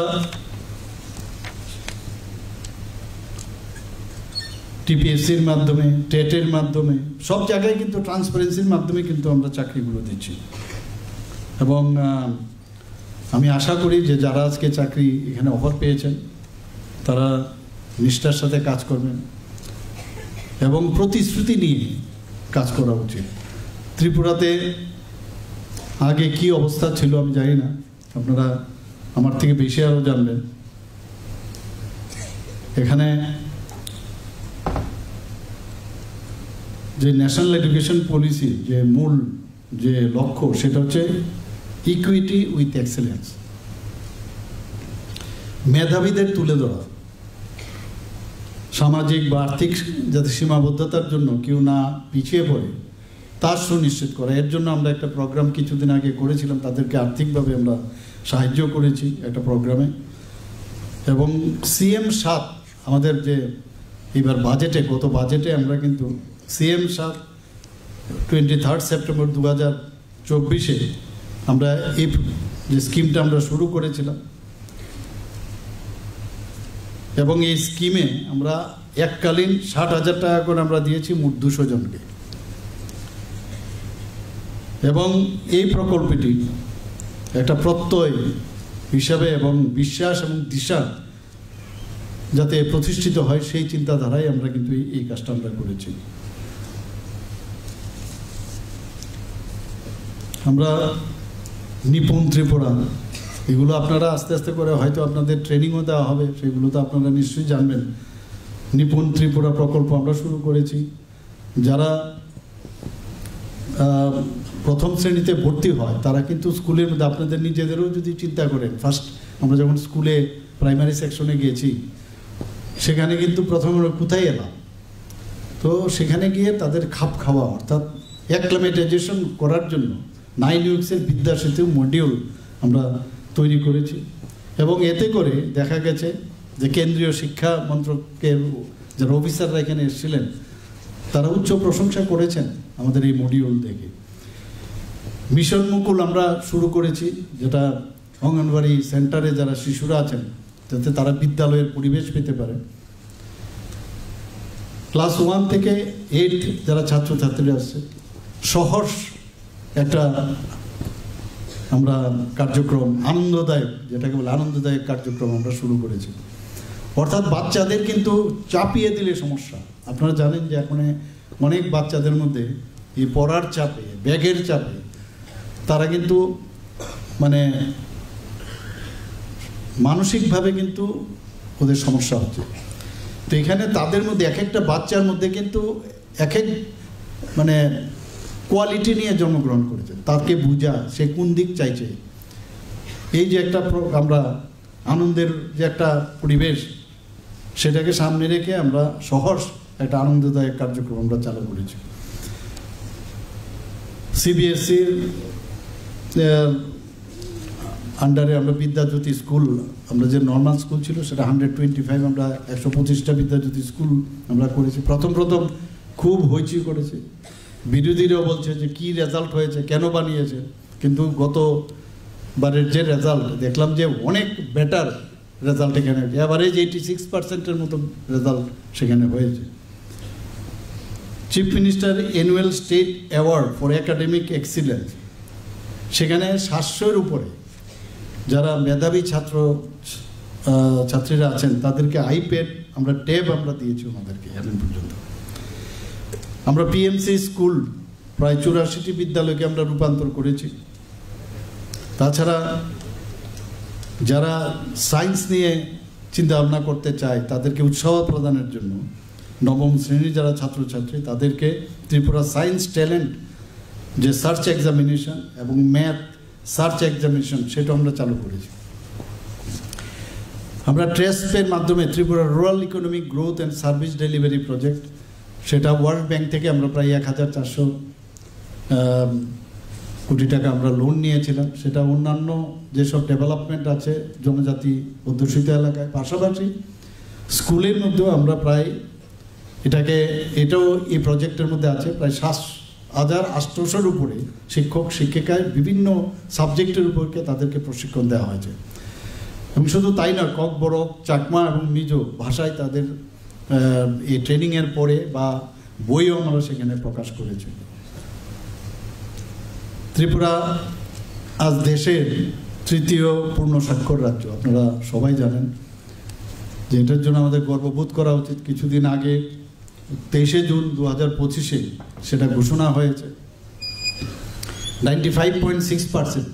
টিপিএসসির মাধ্যমে, টেটের মাধ্যমে, সব জায়গায় কিন্তু ট্রান্সপারেন্সির মাধ্যমে কিন্তু আমরা চাকরিগুলো দিচ্ছি। এবং আমি আশা করি যে যারা আজকে চাকরি এখানে অফার পেয়েছেন তারা নিষ্ঠার সাথে কাজ করবেন এবং প্রতিশ্রুতি নিয়ে কাজ করা উচিত। ত্রিপুরাতে আগে কি অবস্থা ছিল আমি জানি না, আপনারা আমার থেকে বেশি আরও জানবেন। এখানে যে ন্যাশনাল এডুকেশন পলিসি যে মূল যে লক্ষ্য সেটা হচ্ছে ইকুইটি উইথ এক্সেলেন্স, মেধাবীদের তুলে ধরা, সামাজিক বা আর্থিক যাতে সীমাবদ্ধতার জন্য কেউ না পিছিয়ে পড়ে তার সুনিশ্চিত করা। এর জন্য আমরা একটা প্রোগ্রাম কিছুদিন আগে করেছিলাম, তাদেরকে আর্থিকভাবে আমরা সাহায্য করেছি একটা প্রোগ্রামে। এবং CM7 আমাদের যে এবার বাজেটে, গত বাজেটে আমরা কিন্তু CM7 23 সেপ্টেম্বর 2024 আমরা এই যে স্কিমটা আমরা শুরু করেছিলাম, এবং এই স্কিমে আমরা এককালীন 60,000 টাকা করে আমরা দিয়েছি মোট 200 জনকে। এবং এই প্রকল্পটি একটা প্রত্যয় হিসাবে এবং বিশ্বাস এবং দিশা যাতে প্রতিষ্ঠিত হয় সেই চিন্তাধারায় আমরা কিন্তু এই কাজটা আমরা করেছি। আমরা নিপুণ ত্রিপুরা, এগুলো আপনারা আস্তে আস্তে করে হয়তো আপনাদের ট্রেনিংও দেওয়া হবে, সেগুলো তো আপনারা নিশ্চয়ই জানবেন। নিপুণ ত্রিপুরা প্রকল্প আমরা শুরু করেছি। যারা প্রথম শ্রেণীতে ভর্তি হয় তারা কিন্তু স্কুলের মধ্যে, আপনাদের নিজেদেরও যদি চিন্তা করেন, ফার্স্ট আমরা যখন স্কুলে প্রাইমারি সেকশনে গিয়েছি সেখানে কিন্তু প্রথমে কোথায় এলাম, তো সেখানে গিয়ে তাদের খাপ খাওয়া অর্থাৎ অ্যাক্লামেটাইজেশন করার জন্য 9 উইক্সের বিদ্যা সেতু মডিউল আমরা তৈরি করেছি। এবং এতে করে দেখা গেছে যে কেন্দ্রীয় শিক্ষা মন্ত্রকের যারা অফিসাররা এখানে এসেছিলেন তারা উচ্চ প্রশংসা করেছেন আমাদের এই মডিউল দেখে। মিশন মুকুল আমরা শুরু করেছি, যেটা অঙ্গনওয়াড়ি সেন্টারে যারা শিশুরা আছেন যাতে তারা বিদ্যালয়ের পরিবেশ পেতে পারে। ক্লাস 1 থেকে 8 যারা ছাত্রছাত্রীরা আসছে, সহজ একটা আমরা কার্যক্রম, আনন্দদায়ক, যেটাকে বলে আনন্দদায়ক কার্যক্রম আমরা শুরু করেছি। অর্থাৎ বাচ্চাদের কিন্তু চাপিয়ে দিলে সমস্যা। আপনারা জানেন যে এখন অনেক বাচ্চাদের মধ্যে এই পড়ার চাপে, ব্যাগের চাপে তারা কিন্তু মানে মানসিকভাবে কিন্তু ওদের সমস্যা হচ্ছে। তো এখানে তাদের মধ্যে এক একটা বাচ্চার মধ্যে কিন্তু এক এক মানে কোয়ালিটি নিয়ে জন্মগ্রহণ করেছে, তাকে বোঝা সে কোন দিক চাইছে। এই যে একটা আমরা আনন্দের যে একটা পরিবেশ সেটাকে সামনে রেখে আমরা সহজ একটা আনন্দদায়ক কার্যক্রম আমরা চালু করেছি। CBSEর আন্ডারে আমরা বিদ্যাজ্যোতি স্কুল, আমরা যে নর্মাল স্কুল ছিল সেটা 125, আমরা 125টা বিদ্যাজ্যোতি স্কুল আমরা করেছি। প্রথম খুব হইচই করেছে, বিরোধীরাও বলছে যে কি রেজাল্ট হয়েছে, কেন বানিয়েছে, কিন্তু গতবারের যে রেজাল্ট দেখলাম যে অনেক বেটার রেজাল্ট এখানে, এভারেজ 86%-এর মতো রেজাল্ট সেখানে হয়েছে। Chief minister annual state award for academic excellence, সেখানে 700-এর উপরে যারা মেধাবী ছাত্রীরা আছেন তাদেরকে আইপ্যাড, আমরা ট্যাব আমরা দিয়েছি ওনাদেরকে এখন পর্যন্ত। আমরা পিএমসি স্কুল প্রায় 84টি বিদ্যালয়কে আমরা রূপান্তর করেছি। তাছাড়া যারা সায়েন্স নিয়ে চিন্তা ভাবনা করতে চায় তাদেরকে উৎসাহ প্রদানের জন্য নবম শ্রেণীর যারা ছাত্রছাত্রী তাদেরকে ত্রিপুরা সায়েন্স ট্যালেন্ট যে সার্চ এক্সামিনেশন এবং ম্যাথ সার্চ এক্সামিনেশন সেটা আমরা চালু করেছি। আমরা ট্রেসপের মাধ্যমে Tripura rural economic growth and service delivery project, সেটা ওয়ার্ল্ড ব্যাংক থেকে আমরা প্রায় 1400 কোটি টাকা আমরা লোন নিয়েছিলাম। সেটা অন্যান্য যেসব ডেভেলপমেন্ট আছে জনজাতি অধ্যুষিত এলাকায়, পাশাপাশি স্কুলের মধ্যেও আমরা প্রায় এটাও এই প্রজেক্টের মধ্যে আছে প্রায় 7,800-এর উপরে শিক্ষক শিক্ষিকায় বিভিন্ন সাবজেক্টের উপরকে তাদেরকে প্রশিক্ষণ দেওয়া হয়েছে। এবং শুধু তাই না, কক, বরক, চাকমা এবং মিজো ভাষায় তাদের এই ট্রেনিংয়ের পরে বা বইও আমরা সেখানে প্রকাশ করেছি। ত্রিপুরা আজ দেশের 3য় পূর্ণ স্বাক্ষর রাজ্য। আপনারা সবাই জানেন যে এটার জন্য আমাদের গর্ববোধ করা উচিত। কিছুদিন আগে 23শে জুন 2025-এ সেটা ঘোষণা হয়েছে। 95.6%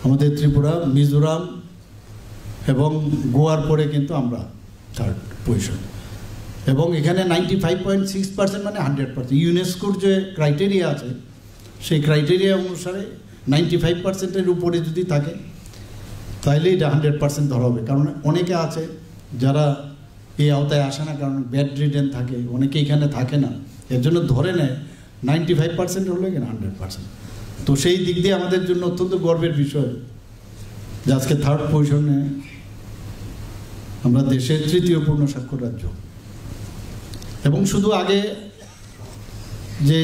আমাদের ত্রিপুরা, মিজোরাম এবং গোয়ার পরে কিন্তু আমরা 3rd পজিশন। এবং এখানে 95.6% মানে 100%। ইউনেস্কোর যে ক্রাইটেরিয়া আছে সেই ক্রাইটেরিয়া অনুসারে 95%-এর উপরে যদি থাকে তাহলে এটা 100% ধরা হবে। কারণ অনেকে আছে যারা এই আওতায় আসে না, কারণ ব্যাড রিডেন থাকে, অনেকে এখানে থাকে না, এর জন্য ধরে নেয় 95% হলো এখানে 100%। তো সেই দিক দিয়ে আমাদের জন্য অত্যন্ত গর্বের বিষয় যে আজকে 3rd পজিশনে আমরা দেশের 3য় পূর্ণ স্বাক্ষর রাজ্য। এবং শুধু আগে যে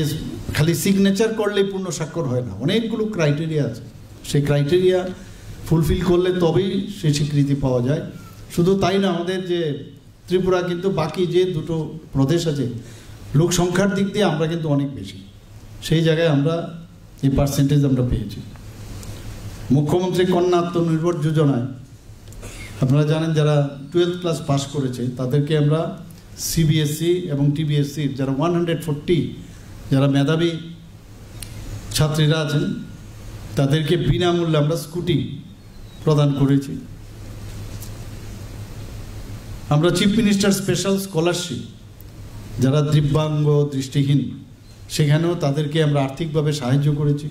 খালি সিগনেচার করলেই পূর্ণ স্বাক্ষর হয় না, অনেকগুলো ক্রাইটেরিয়া আছে, সেই ক্রাইটেরিয়া ফুলফিল করলে তবেই সেই স্বীকৃতি পাওয়া যায়। শুধু তাই না, আমাদের যে ত্রিপুরা কিন্তু বাকি যে 2টো প্রদেশ আছে লোক সংখ্যার দিক দিয়ে আমরা কিন্তু অনেক বেশি, সেই জায়গায় আমরা এই পার্সেন্টেজ আমরা পেয়েছি। মুখ্যমন্ত্রী কন্যা আত্মনির্ভর যোজনায় আপনারা জানেন যারা 12th ক্লাস পাস করেছে তাদেরকে আমরা সিবিএসসি এবং টিবিএসসি যারা 140 যারা মেধাবী ছাত্রীরা আছেন তাদেরকে বিনামূল্যে আমরা স্কুটি প্রদান করেছি। আমরা চিফ মিনিস্টার স্পেশাল স্কলারশিপ যারা দিব্যাঙ্গ দৃষ্টিহীন সেখানেও তাদেরকে আমরা আর্থিকভাবে সাহায্য করেছি।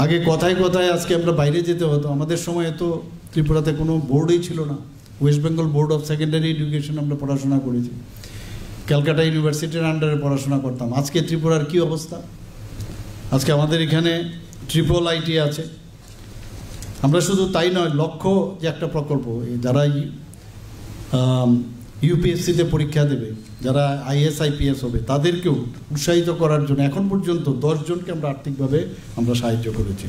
আগে কথায় কথায় আজকে আমরা বাইরে যেতে হতো, আমাদের সময় তো ত্রিপুরাতে কোনো বোর্ডই ছিল না। West Bengal board of secondary education আমরা পড়াশোনা করেছি, ক্যালকাটা ইউনিভার্সিটির আন্ডারে পড়াশোনা করতাম। আজকে ত্রিপুরার কি অবস্থা, আজকে আমাদের এখানে IIIT আছে। আমরা শুধু তাই নয়, লক্ষ্য যে একটা প্রকল্প, যারা ইউপিএসসিতে পরীক্ষা দেবে, যারা IAS IPS হবে তাদেরকেও উৎসাহিত করার জন্য এখন পর্যন্ত 10 জনকে আমরা আর্থিকভাবে আমরা সাহায্য করেছি।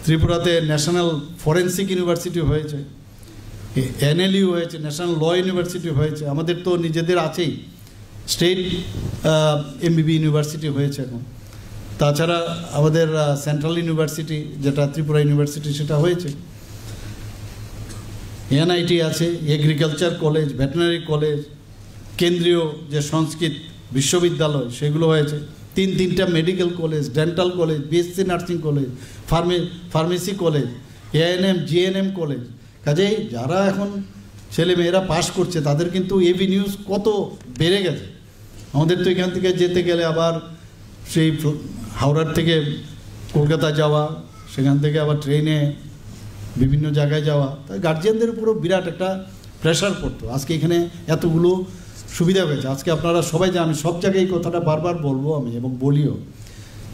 ত্রিপুরাতে ন্যাশনাল ফরেন্সিক ইউনিভার্সিটি হয়েছে, NLU হয়েছে, ন্যাশনাল ল ইউনিভার্সিটি হয়েছে, আমাদের তো নিজেদের আছেই, স্টেট MBB ইউনিভার্সিটি হয়েছে এখন। তাছাড়া আমাদের সেন্ট্রাল ইউনিভার্সিটি যেটা ত্রিপুরা ইউনিভার্সিটি সেটা হয়েছে, NIT আছে, এগ্রিকালচার কলেজ, ভেটেনারি কলেজ, কেন্দ্রীয় যে সংস্কৃত বিশ্ববিদ্যালয় সেগুলো হয়েছে, 3টা medical college, dental college, BSc nursing college, pharmacy college, ANM GNM college. কাজেই যারা এখন ছেলে মেয়েরা পাশ করছে তাদের কিন্তু এভিনিউজ কত বেড়ে গেছে। আমাদের তো এখান থেকে যেতে গেলে আবার সেই হাওড়ার থেকে কলকাতা যাওয়া, সেখান থেকে আবার ট্রেনে বিভিন্ন জায়গায় যাওয়া, তাই গার্জিয়ানদের উপরও বিরাট একটা প্রেশার পড়তো। আজকে এখানে এতগুলো সুবিধা হয়েছে। আজকে আপনারা সবাই জানেন, সব জায়গায় এই কথাটা বারবার বলবো আমি এবং বলিও,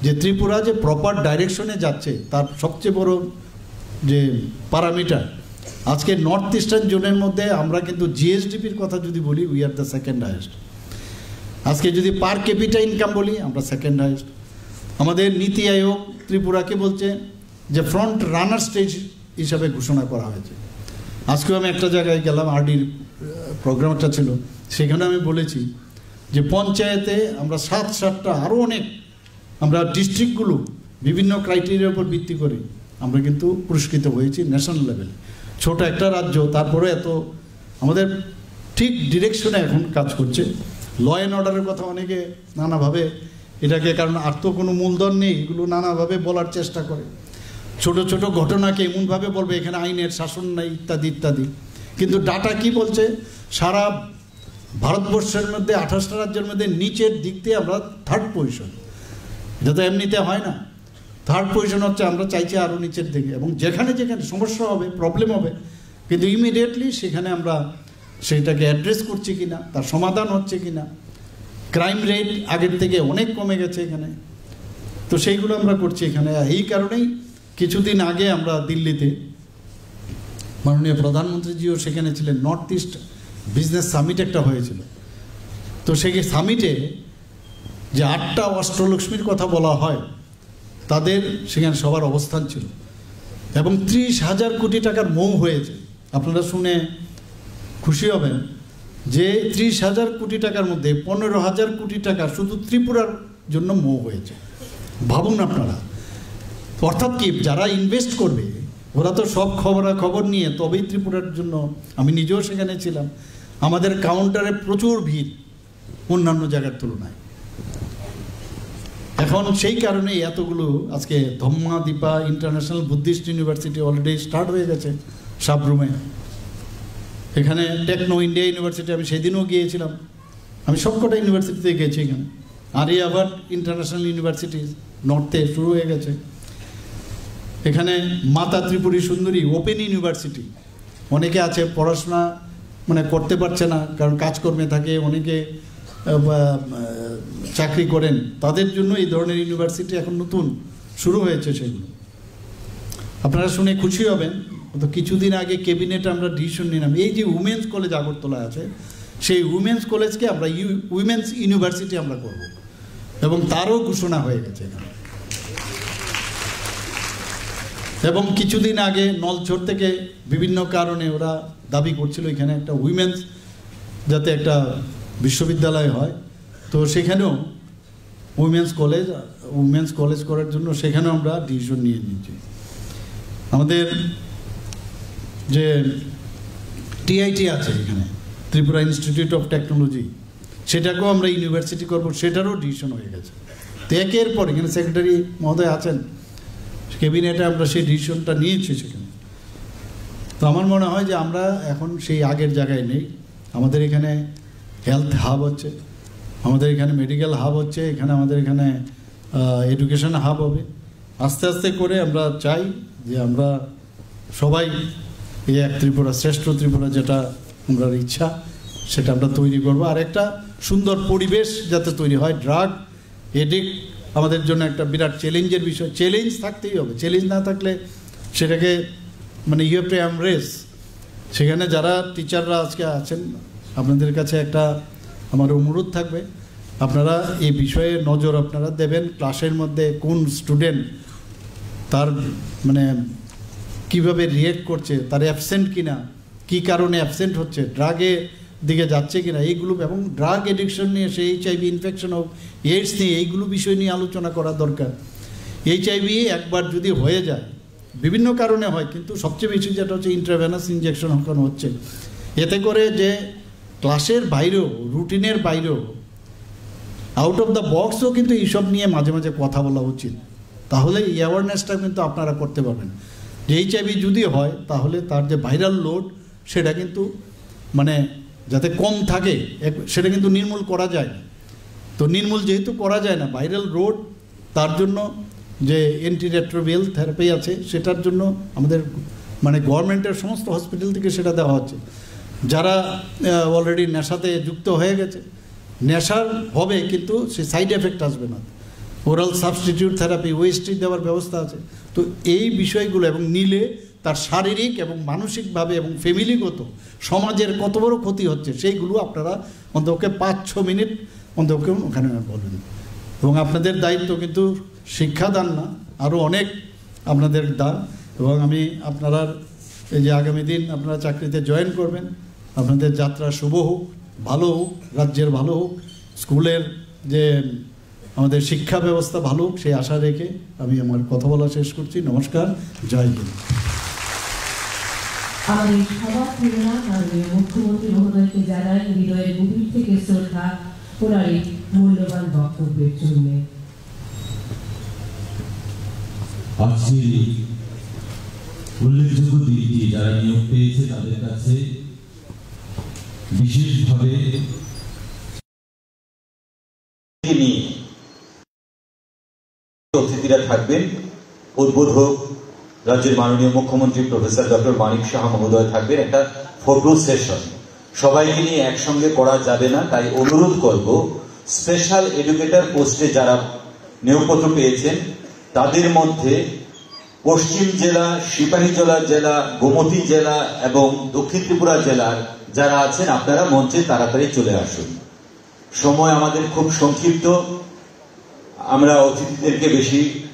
যে ত্রিপুরা যে প্রপার ডাইরেকশনে যাচ্ছে তার সবচেয়ে বড় যে প্যারামিটার, আজকে নর্থ ইস্টার্ন জোনের মধ্যে আমরা কিন্তু GSDPর কথা যদি বলি, we are the second highest. আজকে যদি পার ক্যাপিটা ইনকাম বলি, আমরা সেকেন্ড হাইয়েস্ট। আমাদের নীতি আয়োগ ত্রিপুরাকে বলছে যে ফ্রন্ট রানার স্টেজ হিসাবে ঘোষণা করা হয়েছে। আজকেও আমি একটা জায়গায় গেলাম, RDর প্রোগ্রামটা ছিল, সেখানে আমি বলেছি যে পঞ্চায়েতে আমরা 7-7টা আরও অনেক আমরা ডিস্ট্রিক্টগুলো বিভিন্ন ক্রাইটেরিয়ার উপর ভিত্তি করে আমরা কিন্তু পুরস্কৃত হয়েছি ন্যাশনাল লেভেলে। ছোট একটা রাজ্য, তারপরে এত আমাদের ঠিক ডিরেকশনে এখন কাজ করছে। ল অ্যান্ড অর্ডারের কথা অনেকে নানাভাবে এটাকে, কারণ আর তো কোনো মূলধন নেই, এগুলো নানাভাবে বলার চেষ্টা করে। ছোট ছোট ঘটনাকে এমনভাবে বলবে এখানে আইনের শাসন নাই ইত্যাদি ইত্যাদি, কিন্তু ডাটা কি বলছে সারা ভারতবর্ষের মধ্যে 28টা রাজ্যের মধ্যে নিচের দিক দিয়ে আমরা 3rd পজিশন। এটা তো এমনিতে হয় না, 3rd পজিশন হচ্ছে আমরা চাইছি আরও নিচের দিকে, এবং যেখানে যেখানে সমস্যা হবে প্রবলেম হবে কিন্তু ইমিডিয়েটলি সেখানে আমরা সেটাকে অ্যাড্রেস করছি কিনা, তার সমাধান হচ্ছে কিনা। ক্রাইম রেট আগের থেকে অনেক কমে গেছে এখানে, তো সেইগুলো আমরা করছি এখানে। এই কারণেই কিছুদিন আগে আমরা দিল্লিতে মাননীয় প্রধানমন্ত্রীজিও সেখানে ছিলেন, নর্থ ইস্ট বিজনেস সামিট একটা হয়েছিল। তো সেই সামিটে যে 8টা অষ্টলক্ষ্মীর কথা বলা হয় তাদের সেখানে সবার অবস্থান ছিল, এবং 30,000 কোটি টাকার মৌ হয়েছে। আপনারা শুনে খুশি হবেন যে 30,000 কোটি টাকার মধ্যে 15,000 কোটি টাকা শুধু ত্রিপুরার জন্য মৌ হয়েছে। ভাবুন আপনারা, অর্থাৎ কি যারা ইনভেস্ট করবে ওরা তো সব খবরাখবর নিয়ে তবেই ত্রিপুরার জন্য। আমি নিজেও সেখানে ছিলাম, আমাদের কাউন্টারে প্রচুর ভিড় অন্যান্য জায়গার তুলনায়। এখন সেই কারণেই এতগুলো আজকে Dhammadipa international Buddhist university already start হয়ে গেছে সাবরুমে। এখানে টেকনো ইন্ডিয়া ইউনিভার্সিটি আমি সেদিনও গিয়েছিলাম, আমি সবকটা ইউনিভার্সিটিতে গেছি। এখানে আরিয়াভাট ইন্টারন্যাশনাল ইউনিভার্সিটি নর্থে শুরু হয়ে গেছে। এখানে মাতা ত্রিপুরী সুন্দরী ওপেন ইউনিভার্সিটি, অনেকে আছে পড়াশোনা মানে করতে পারছে না কারণ কাজকর্মে থাকে, অনেকে চাকরি করেন, তাদের জন্য এই ধরনের ইউনিভার্সিটি এখন নতুন শুরু হয়েছে। সেগুলো আপনারা শুনে খুশি হবেন। তো কিছুদিন আগে ক্যাবিনেটে আমরা ডিসিশন নিলাম, এই যে উমেন্স কলেজ আগরতলা আছে সেই উমেন্স কলেজকে আমরা উইমেন্স ইউনিভার্সিটি আমরা করব, এবং তারও ঘোষণা হয়ে গেছে এখানে। এবং কিছুদিন আগে নলছড় থেকে বিভিন্ন কারণে ওরা দাবি করছিল এখানে একটা উইমেন্স যাতে একটা বিশ্ববিদ্যালয় হয়, তো সেখানেও উইমেন্স কলেজ করার জন্য সেখানেও আমরা ডিসিশন নিয়ে নিয়েছি। আমাদের যে টিআইটি আছে এখানে, ত্রিপুরা ইনস্টিটিউট অফ টেকনোলজি, সেটাকেও আমরা ইউনিভার্সিটি করব, সেটারও ডিসিশন হয়ে গেছে। তো একের পর এখানে সেক্রেটারি মহোদয় আছেন, ক্যাবিনেটে আমরা সেই ডিসিশনটা নিয়েছি সেখানে। তো আমার মনে হয় যে আমরা এখন সেই আগের জায়গায় নেই। আমাদের এখানে হেলথ হাব হচ্ছে, আমাদের এখানে মেডিকেল হাব হচ্ছে, এখানে আমাদের এখানে এডুকেশন হাব হবে। আস্তে আস্তে করে আমরা চাই যে আমরা সবাই এই এক ত্রিপুরা শ্রেষ্ঠ ত্রিপুরা যেটা আমরা ইচ্ছা সেটা আমরা তৈরি করব। আর একটা সুন্দর পরিবেশ যাতে তৈরি হয়। ড্রাগ এডিক্ট আমাদের জন্য একটা বিরাট চ্যালেঞ্জের বিষয়, চ্যালেঞ্জ থাকতেই হবে। চ্যালেঞ্জ না থাকলে সেটাকে মানে ইউ হ্যাভ টু এমব্রেস। সেখানে যারা টিচাররা আজকে আছেন আপনাদের কাছে একটা আমার অনুরোধ থাকবে, আপনারা এই বিষয়ে নজর আপনারা দেবেন। ক্লাসের মধ্যে কোন স্টুডেন্ট তার মানে কিভাবে রিয়েক্ট করছে, তার অ্যাবসেন্ট কিনা, কি কারণে অ্যাবসেন্ট হচ্ছে, ড্রাগের দিকে যাচ্ছে কিনা, এইগুলো, এবং ড্রাগ এডিকশন নিয়ে সে HIV ইনফেকশন হোক, এইডস নিয়ে এইগুলো বিষয় নিয়ে আলোচনা করা দরকার। HIV একবার যদি হয়ে যায়, বিভিন্ন কারণে হয়, কিন্তু সবচেয়ে বেশি যেটা হচ্ছে ইন্ট্রাভেনাস ইনজেকশন এখন হচ্ছে। এতে করে যে ক্লাসের বাইরেও, রুটিনের বাইরেও, আউট অফ দ্য বক্সও কিন্তু এইসব নিয়ে মাঝে মাঝে কথা বলা উচিত। তাহলে এই অ্যাওয়ারনেসটা কিন্তু আপনারা করতে পারবেন যে HIV যদি হয় তাহলে তার যে ভাইরাল লোড সেটা কিন্তু মানে যাতে কম থাকে, সেটা কিন্তু নির্মূল করা যায় না। তো নির্মূল যেহেতু করা যায় না, ভাইরাল লোড, তার জন্য যে অ্যান্টিরেট্রোভাইরাল থেরাপি আছে সেটার জন্য আমাদের মানে গভর্নমেন্টের সমস্ত হসপিটাল থেকে সেটা দেওয়া হচ্ছে। যারা অলরেডি নেশাতে যুক্ত হয়ে গেছে, নেশার হবে কিন্তু সে সাইড এফেক্ট আসবে না। ওরাল সাবস্টিটিউট থেরাপি, ওএসটি দেওয়ার ব্যবস্থা আছে। তো এই বিষয়গুলো এবং নিলে তার শারীরিক এবং মানসিকভাবে এবং ফ্যামিলিগত সমাজের কত বড় ক্ষতি হচ্ছে সেইগুলো আপনারা অন্তপক্ষে 5-6 মিনিট অন্তপক্ষে ওখানে বলবেন। এবং আপনাদের দায়িত্ব কিন্তু শিক্ষাদান না, আরও অনেক আপনাদের দান। এবং আমি আপনারা এই যে আগামী দিন আপনারা চাকরিতে জয়েন করবেন, আপনাদের যাত্রা শুভ হোক, ভালো হোক, রাজ্যের ভালো হোক, স্কুলের যে আমাদের শিক্ষা ব্যবস্থা ভালো সেই আশা রেখে আমি আমার কথা বলা শেষ করছি। নমস্কার, জয় হিন্দ। আমাদের সবার প্রেরণা মাননীয় মুখ্যমন্ত্রী মহোদয়কে জানাই হৃদয়ের গভীর থেকে শ্রদ্ধা ওনার এই মূল্যবান বক্তব্যের জন্য। আজকে উল্লেখযোগ্য দিনটি যারা নিয়োগ পেয়েছে তাদের কাছে বিশেষভাবে অতিথিরা থাকবেন। উদ্বোধক রাজ্যের মাননীয় মুখ্যমন্ত্রী প্রফেসর ডক্টর মানিক সাহা মহোদয় থাকবেন। একটা ফটো সেশন সবাইকে নিয়ে একসঙ্গে করা যাবে না, তাই অনুরোধ করব স্পেশাল এডুকেটর পোস্টে যারা নিয়োগপত্র পেয়েছেন তাদের মধ্যে পশ্চিম জেলা, সিপাহীজলা জেলা, গোমতী জেলা এবং দক্ষিণ ত্রিপুরা জেলার যারা আছেন আপনারা মঞ্চে তাড়াতাড়ি চলে আসুন। সময় আমাদের খুব সংক্ষিপ্ত, আমরা অতিথিদেরকে বেশি